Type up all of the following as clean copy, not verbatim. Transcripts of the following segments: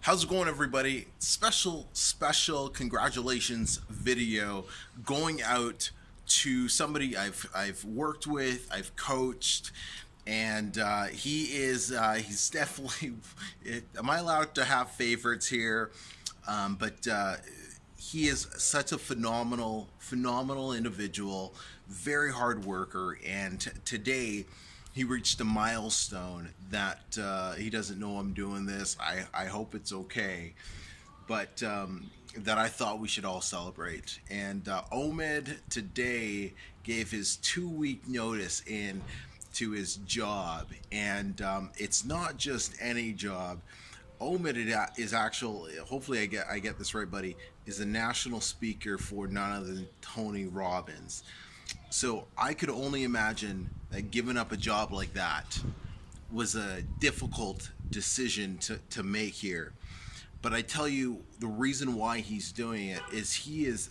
How's it going, everybody? Special congratulations video going out to somebody I've worked with, I've coached, and he's definitely. Am I allowed to have favorites here? But he is such a phenomenal individual, very hard worker, and today he reached a milestone that he doesn't know I'm doing this. I hope it's okay, but that I thought we should all celebrate. And Omid today gave his 2 week notice in to his job, and it's not just any job. Omid is actual. Hopefully, I get this right, buddy. Is a national speaker for none other than Tony Robbins. So I could only imagine that giving up a job like that was a difficult decision to make here. But I tell you, the reason why he's doing it is he is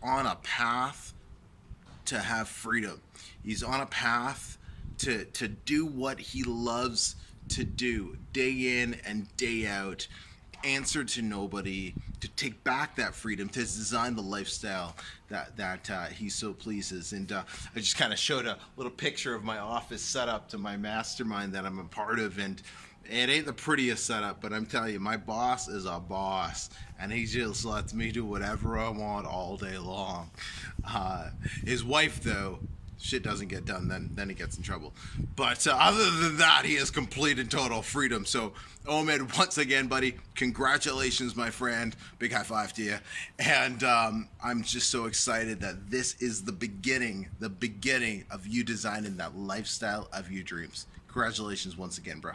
on a path to have freedom. He's on a path to do what he loves to do day in and day out, answer to nobody, to take back that freedom, to design the lifestyle that he so pleases. And I just kind of showed a little picture of my office setup to my mastermind that I'm a part of, and it ain't the prettiest setup, but I'm telling you, my boss is a boss, and he just lets me do whatever I want all day long. His wife, though, shit doesn't get done, then he gets in trouble. But other than that, he has complete and total freedom. So, Omid, once again, buddy, congratulations, my friend. Big high five to you. And I'm just so excited that this is the beginning of you designing that lifestyle of your dreams. Congratulations once again, bro.